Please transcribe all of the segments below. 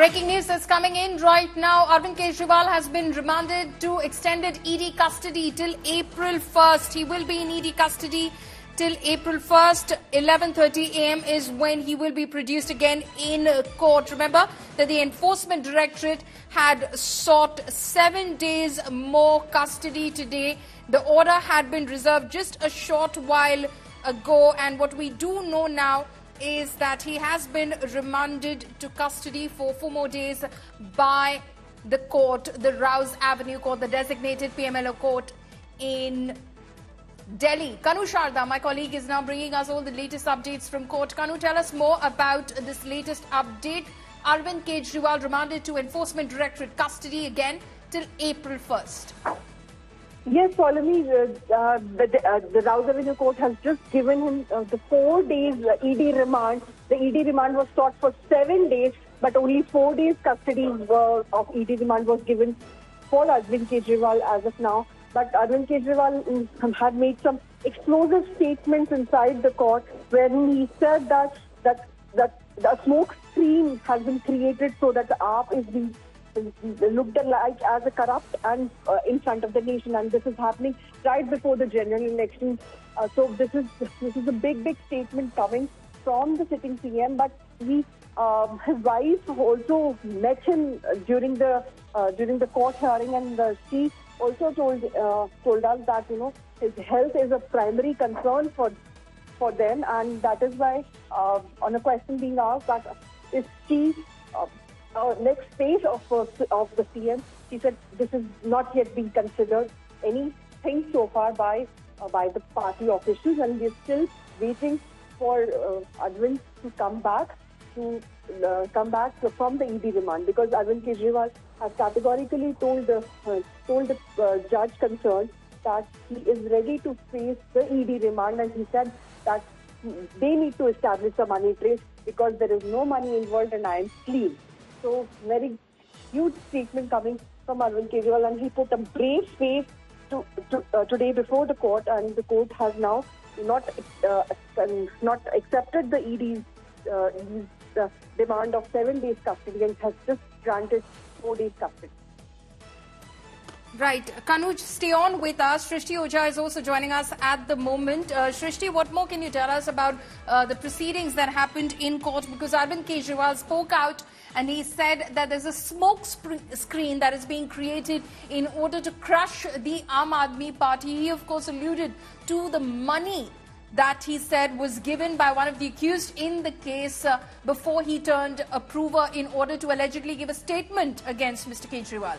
Breaking news that's coming in right now. Arvind Kejriwal has been remanded to extended ED custody till April 1st. He will be in ED custody till April 1st. 11:30 a.m. is when he will be produced again in court. Remember that the Enforcement Directorate had sought 7 days more custody today. The order had been reserved just a short while ago, and what we do know now is that he has been remanded to custody for 4 more days by the court, the Rouse Avenue court, the designated PMLO court in Delhi. Kanu Sharda, my colleague, is now bringing us all the latest updates from court. Kanu, tell us more about this latest update. Arvind Kejriwal remanded to Enforcement Directorate custody again till April 1st. Yes, Solomon, the Rouse Avenue court has just given him the 4 days ED remand. The ED remand was sought for 7 days, but only 4 days custody of ED remand was given for Arvind Kejriwal as of now. But Arvind Kejriwal had made some explosive statements inside the court, wherein he said that the smoke screen has been created so that the AAP is being looked like as a corrupt and in front of the nation, and this is happening right before the general election. So this is a big statement coming from the sitting CM. But his wife also met him during the court hearing, and she also told us that his health is a primary concern for them, and that is why on a question being asked that is she next phase of the CM, she said this is not yet being considered anything so far by the party officials, and we're still waiting for Arvind to come back from the ED remand, because Arvind Kejriwal has categorically told the judge concerned that he is ready to face the ED remand, and he said that they need to establish a money trace because there is no money involved and I am clean. So very huge statement coming from Arvind Kejriwal, and he put a brave face today before the court, and the court has now not accepted the ED's demand of 7 days custody and has just granted 4 days custody. Right. Kanuj, stay on with us. Shrishti Ojha is also joining us at the moment. Shrishti, what more can you tell us about the proceedings that happened in court? Because Arvind Kejriwal spoke out and he said that there's a smoke screen that is being created in order to crush the Aam Aadmi Party. He, of course, alluded to the money that he said was given by one of the accused in the case before he turned approver in order to allegedly give a statement against Mr. Kejriwal.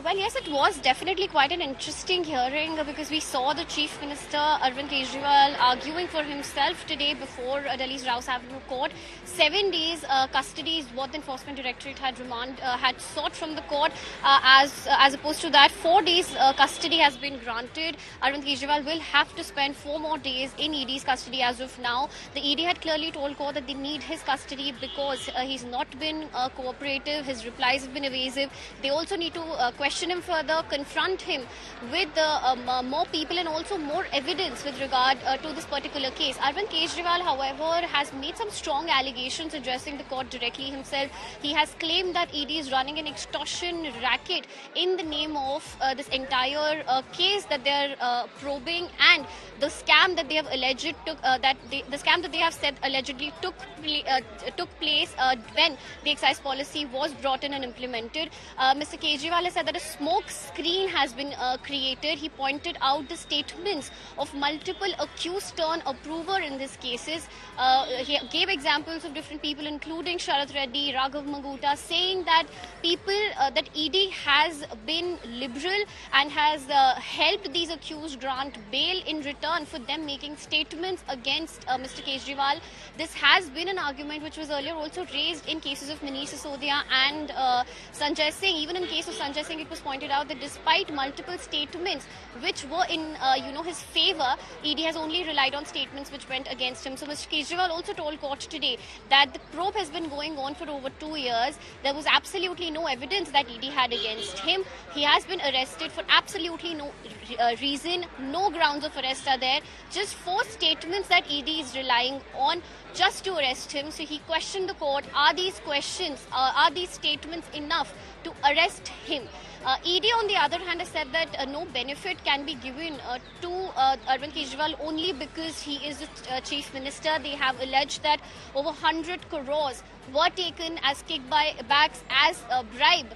Well, yes, it was definitely quite an interesting hearing because we saw the Chief Minister, Arvind Kejriwal, arguing for himself today before Delhi's Rouse Avenue court. 7 days custody is what the Enforcement Directorate had sought from the court. As opposed to that, 4 days custody has been granted. Arvind Kejriwal will have to spend 4 more days in ED's custody as of now. The ED had clearly told court that they need his custody because he's not been cooperative. His replies have been evasive. They also need to question him further, confront him with more people and also more evidence with regard to this particular case. Arvind Kejriwal, however, has made some strong allegations addressing the court directly himself. He has claimed that ED is running an extortion racket in the name of this entire case that they're probing, and the scam that they have alleged allegedly took place when the excise policy was brought in and implemented. Mr. Kejriwal has said that a smoke screen has been created. He pointed out the statements of multiple accused turn approver in these cases. He gave examples of different people, including Sharath Reddy, Raghav Maguta, saying that that ED has been liberal and has helped these accused grant bail in return for them making statements against Mr. Kejriwal. This has been an argument which was earlier also raised in cases of Manish Sisodia and Sanjay Singh. Even in case of Sanjay Singh, it was pointed out that despite multiple statements which were in his favor, ED has only relied on statements which went against him. So Mr. Kejriwal also told court today that the probe has been going on for over 2 years. There was absolutely no evidence that ED had against him. He has been arrested for absolutely no reason, no grounds of arrest are there. Just 4 statements that ED is relying on just to arrest him. So he questioned the court, are these statements enough to arrest him? ED, on the other hand, has said that no benefit can be given to Arvind Kejriwal only because he is the chief minister. They have alleged that over 100 crores were taken as kickbacks, as a bribe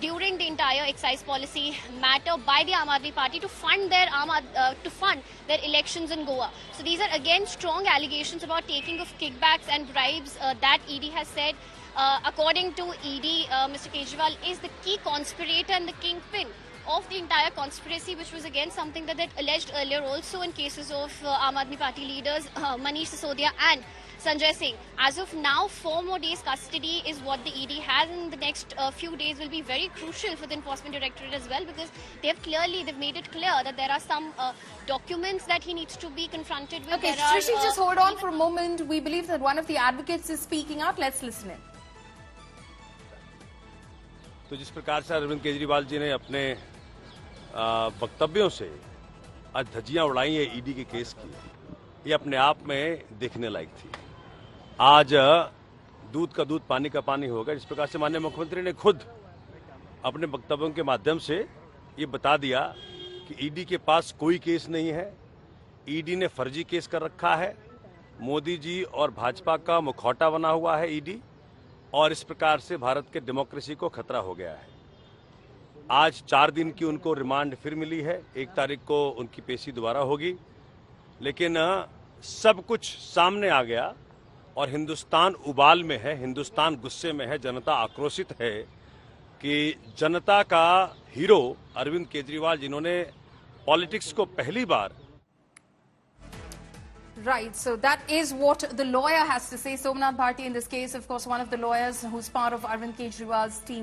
during the entire excise policy matter by the Aam Aadmi Party to fund their elections in Goa. So these are again strong allegations about taking of kickbacks and bribes that ED has said. According to ED, Mr. Kejriwal is the key conspirator and the kingpin of the entire conspiracy, which was again something that they alleged earlier also in cases of Aam Aadmi Party leaders Manish Sisodia and Sanjay Singh. As of now, 4 more days custody is what the ED has, and the next few days will be very crucial for the Enforcement Directorate as well, because they've made it clear that there are some documents that he needs to be confronted with. Okay, Trishi, just hold on for a moment. We believe that one of the advocates is speaking out. Let's listen in. तो जिस प्रकार से अरविंद केजरीवाल जी ने अपने वक्तव्यों से आज धज्जियां उड़ाई है ईडी के केस की, ये अपने आप में देखने लायक थी। आज दूध का दूध पानी का पानी होगा। जिस प्रकार से माननीय मुख्यमंत्री ने खुद अपने वक्तव्यों के माध्यम से ये बता दिया कि ईडी के पास कोई केस नहीं है, ईडी ने फर्जी केस कर रखा है, मोदी जी और भाजपा का मुखौटा बना हुआ है ईडी, और इस प्रकार से भारत के डेमोक्रेसी को खतरा हो गया है। आज 4 दिन की उनको रिमांड फिर मिली है, 1 तारीख को उनकी पेशी दोबारा होगी, लेकिन सब कुछ सामने आ गया और हिंदुस्तान उबाल में है, हिंदुस्तान गुस्से में है, जनता आक्रोशित है कि जनता का हीरो अरविंद केजरीवाल, जिन्होंने पॉलिटिक्स को पहली बार Right, so that is what the lawyer has to say. Somnath Bharti, in this case, of course, one of the lawyers who's part of Arvind Kejriwal's team.